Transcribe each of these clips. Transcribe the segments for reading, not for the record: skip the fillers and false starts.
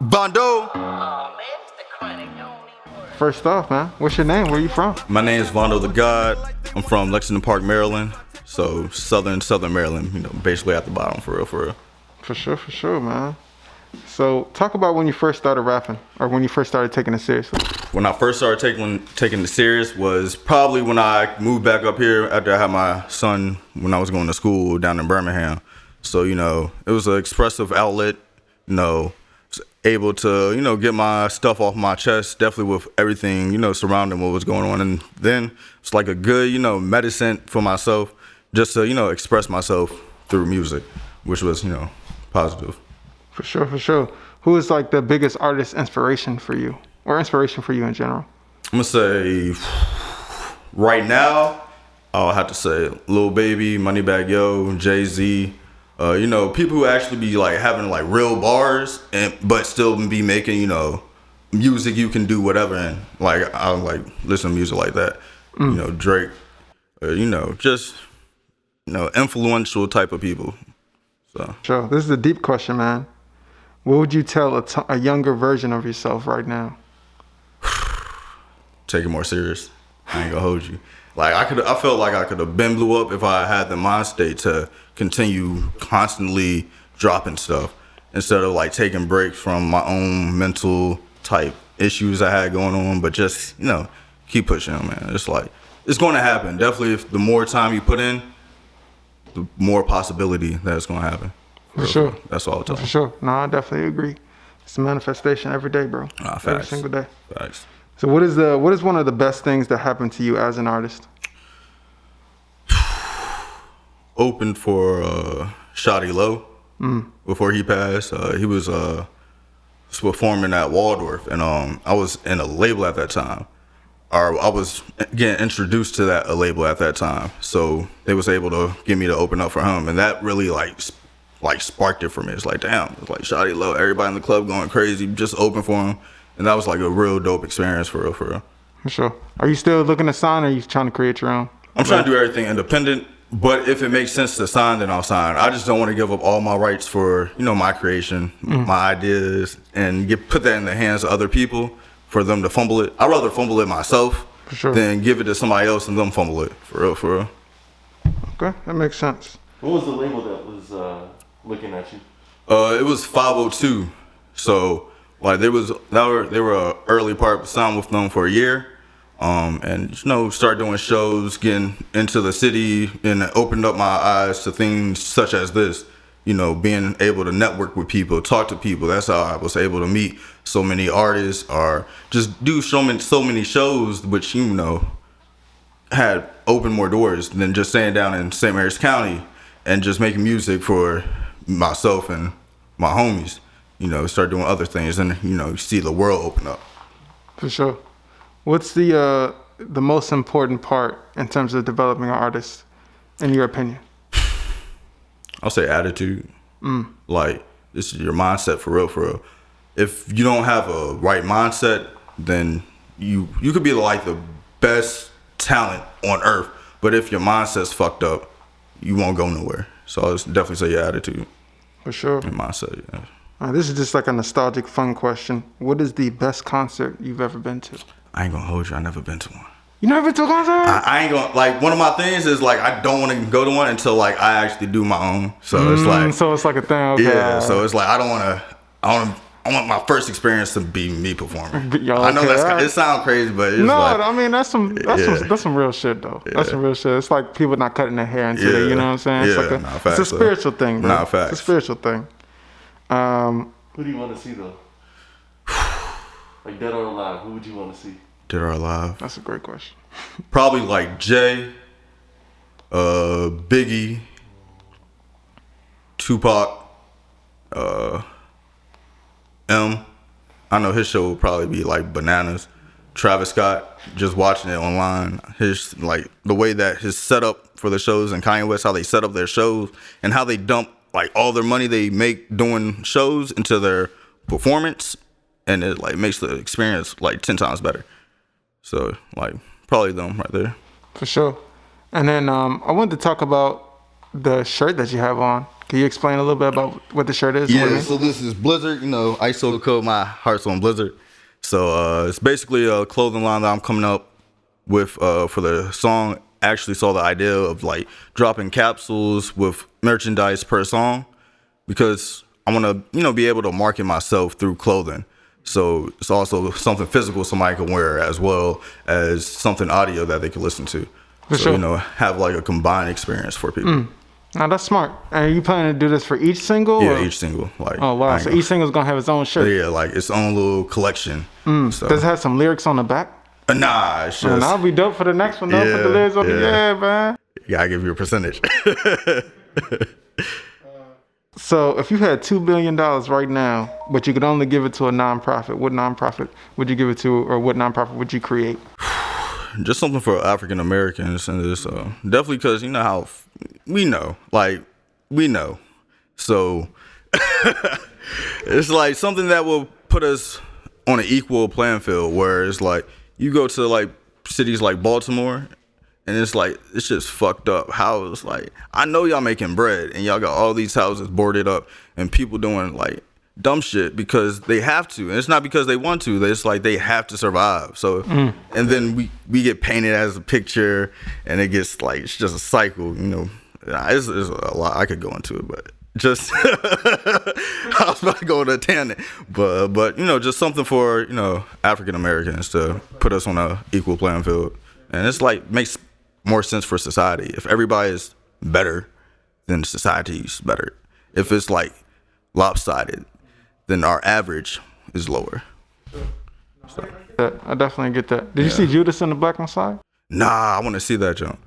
Vondo. First off, man, what's your name? Where you from? My name is VondoDaGod. I'm from Lexington Park, Maryland. So southern Maryland, basically at the bottom, for real. For sure, man. So talk about when you first started rapping, or when you first started taking it seriously. When I first started taking it serious was probably when I moved back up here after I had my son when I was going to school down in Birmingham. So, it was an expressive outlet, was able to, get my stuff off my chest, definitely with everything, surrounding what was going on. And then it's like a good, medicine for myself, just to, express myself through music, which was, positive. For sure. Who is like the biggest artist inspiration for you, or inspiration for you in general? I'm gonna say right now, I'll have to say Lil Baby, Moneybagg Yo, Jay-Z. People who actually be like having like real bars but still be making, music you can do whatever in. Like I like listen to music like that. Drake, just influential type of people. So sure. This is a deep question, man. What would you tell a younger version of yourself right now? Take it more serious. I ain't gonna hold you. Like I felt like I could have been blew up if I had the mind state to continue constantly dropping stuff instead of like taking breaks from my own mental type issues I had going on, but just, keep pushing, man. It's like, it's going to happen. Definitely if the more time you put in, the more possibility that it's going to happen. For sure. That's all I'll tell you. For sure. No, I definitely agree. It's a manifestation every day, bro. Facts. Every single day. Facts. So what is one of the best things that happened to you as an artist? Opened for Shawty Low before he passed. He was performing at Waldorf, and I was in a label at that time. Or I was getting introduced to that label at that time, so they was able to get me to open up for him, and that really like sparked it for me. It's like, damn, it's like Shawty Low, everybody in the club going crazy, just open for him, and that was like a real dope experience for real. For sure. Are you still looking to sign, or are you trying to create your own? I'm trying to do everything independent, but if it makes sense to sign, then I'll sign. I just don't want to give up all my rights for my creation, my ideas, and put that in the hands of other people for them to fumble it. I'd rather fumble it myself than give it to somebody else and them fumble it. For real. Okay, that makes sense. What was the label that was looking at you? It was 502. So like they were an early part, signed with them for a year. And start doing shows, getting into the city, and it opened up my eyes to things such as this. Being able to network with people, talk to people. That's how I was able to meet so many artists, or just do so many shows, which had opened more doors than just staying down in St. Mary's County and just making music for myself and my homies. Start doing other things, and you see the world open up. For sure. What's the most important part in terms of developing an artist, in your opinion? I'll say attitude. Like, this is your mindset for real. If you don't have a right mindset, then you could be like the best talent on earth, but if your mindset's fucked up, you won't go nowhere. So I'll definitely say your attitude. For sure. And mindset, yeah. This is just like a nostalgic, fun question. What is the best concert you've ever been to? I ain't gonna hold you. I never been to one. You never been to a concert? I ain't gonna, like, one of my things is like I don't want to go to one until like I actually do my own. So it's like, so it's like a thing. Okay. Yeah. So it's like I want my first experience to be me performing. I know it sounds crazy, but it's I mean that's some real shit though. Yeah. That's some real shit. It's like people not cutting their hair until they, you know what I'm saying? It's it's a spiritual thing, bro. Facts. It's a spiritual thing. Who do you want to see though? Like dead or alive, who would you want to see? Dead or alive? That's a great question. Probably like Jay, Biggie, Tupac, I know his show would probably be like bananas. Travis Scott, just watching it online, his like the way that his setup for the shows, and Kanye West, how they set up their shows and how they dump like all their money they make doing shows into their performance, and it like makes the experience like 10 times better. So like probably them right there. For sure. And then I wanted to talk about the shirt that you have on. Can you explain a little bit about what the shirt is? Yeah, so this is Blizzard. You know, ISO code, my heart's on Blizzard. So it's basically a clothing line that I'm coming up with for the song. Actually saw the idea of like dropping capsules with merchandise per song because I want to, you know, be able to market myself through clothing. So it's also something physical somebody can wear as well as something audio that they can listen to. For sure. You know, have like a combined experience for people. Now that's smart. And are you planning to do this for each single? Yeah, each single. Like, oh wow! So each single's gonna have its own shirt. Yeah, like its own little collection. So. Does it have some lyrics on the back? Nah, it's just. And I'll be dope for the next one. Though. Put the lyrics on the man. You gotta give you a percentage. So if you had $2 billion right now, but you could only give it to a nonprofit, what nonprofit would you give it to, or what nonprofit would you create? Just something for African Americans, and this definitely because you know how we know. So it's like something that will put us on an equal playing field. Where it's like you go to like cities like Baltimore, and it's like it's just fucked up. How it's like I know y'all making bread, and y'all got all these houses boarded up, and people doing like dumb shit because they have to, and it's not because they want to. It's like they have to survive. So, and then we get painted as a picture, and it gets like it's just a cycle. You know, it's a lot I could go into it, but just I was about to go to a tangent, but you know, just something for you know African Americans to put us on a equal playing field, and it's like makes more sense for society if everybody is better, then society's better. If it's like lopsided, then our average is lower. So. I definitely get that. Did you see Judas and the Black Messiah? Nah, I want to see that jump.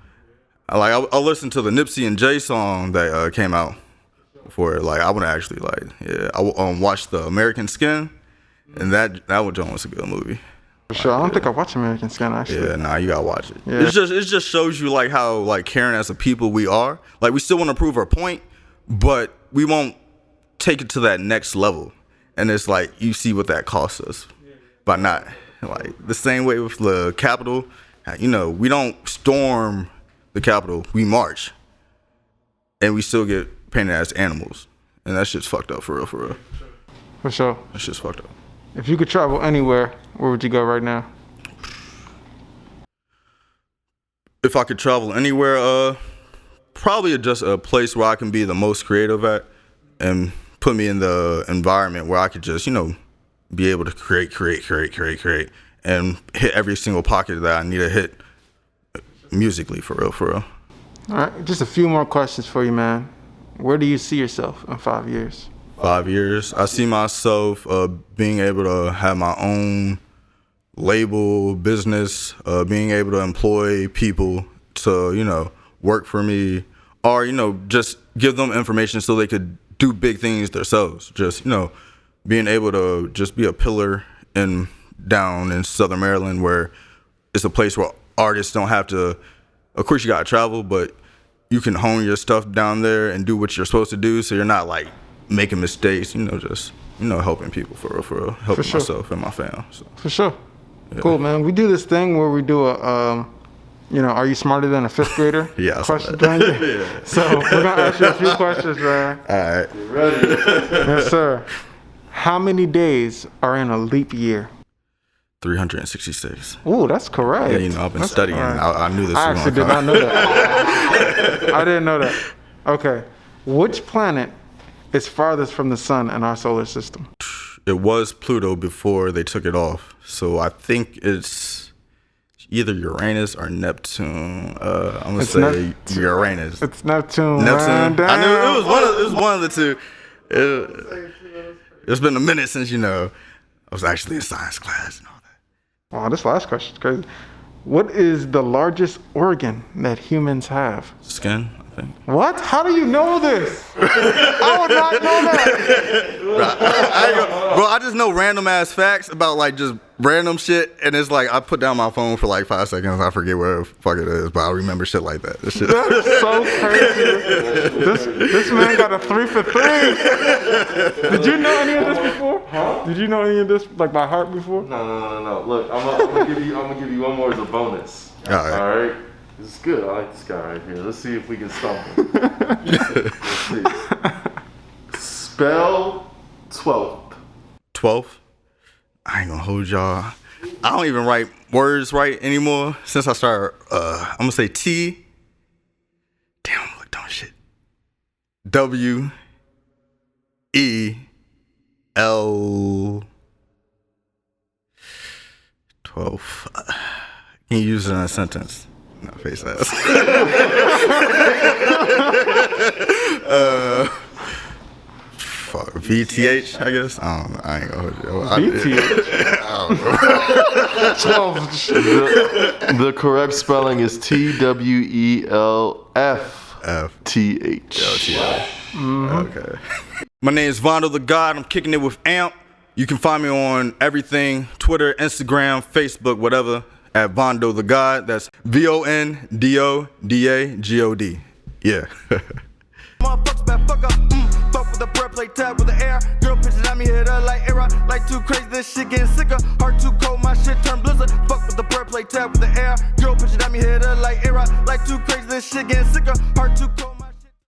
I listened to the Nipsey and Jay song that came out before it. Like I want to actually I watched the American Skin, and that jump was a good movie. For sure. I don't think I watched American Skin actually. Yeah, nah, you gotta watch it. Yeah. It just shows you like how like caring as a people we are. Like we still want to prove our point, but we won't take it to that next level. And it's like you see what that costs us by not like the same way with the Capitol. You know, we don't storm the Capitol, we march, and we still get painted as animals, and that shit's fucked up for real. For sure. That shit's fucked up. If you could travel anywhere, where would you go right now? If I could travel anywhere, probably just a place where I can be the most creative at, and put me in the environment where I could just, you know, be able to create, and hit every single pocket that I need to hit musically, for real. All right, just a few more questions for you, man. Where do you see yourself in 5 years? 5 years, I see myself being able to have my own label, business, being able to employ people to, you know, work for me, or, you know, just give them information so they could do big things themselves. Just, you know, being able to just be a pillar down in Southern Maryland, where it's a place where artists don't have to, of course you gotta travel, but you can hone your stuff down there and do what you're supposed to do, so you're not like making mistakes, you know, just, you know, helping people for real, helping myself and my fam. So. For sure. Yeah. Cool, man. We do this thing where we do a, you know, are you smarter than a fifth grader? Yeah. Question thing. Yeah. So we're gonna ask you a few questions, man. All right. You ready? Yes, sir. How many days are in a leap year? 366. Ooh, that's correct. Yeah, you know, I've been studying. Right. I knew this. I actually did not know that. I didn't know that. Okay. Which planet is farthest from the sun in our solar system? It was Pluto before they took it off. So I think it's either Uranus or Neptune. I'm gonna say Uranus. It's Neptune. I knew it was one of the two. It's been a minute since, you know, I was actually in science class and all that. Wow, this last question is crazy. What is the largest organ that humans have? Skin, I think. What? How do you know this? I would not know that. Bro, I just know random ass facts about like just random shit, and it's like I put down my phone for like 5 seconds. I forget where the fuck it is, but I remember shit like that. This shit. That's so crazy. This man got a 3 for 3. Did you know any of this before? Huh? Did you know any of this like by heart before? No. Look, I'm gonna give you one more as a bonus. All right. This is good. I like this guy right here. Let's see if we can stump him. Let's see. Spell 12th. 12th. I ain't gonna hold y'all. I don't even write words right anymore since I started. I'm gonna say T. Damn, I'm like dumb shit. W. E. L. 12. Can you use it in a sentence? No, face ass. Fuck, VTH, I guess. I don't know. I ain't gonna hold you. VTH. I don't know. The correct spelling is TWELFTH. Okay. My name is VondoDaGod. I'm kicking it with Amp. You can find me on everything: Twitter, Instagram, Facebook, whatever, at VondoDaGod. That's VondoDaGod. Yeah. Motherfuckers better fuck up, fuck with the bread, play tap with the air. Girl pictures at me, hit her like era. Like too crazy, this shit getting sicker. Heart too cold, my shit turn blizzard. Fuck with the bread, play tap with the air. Girl pictures at me, hit her like era. Like too crazy, this shit getting sicker. Heart too cold.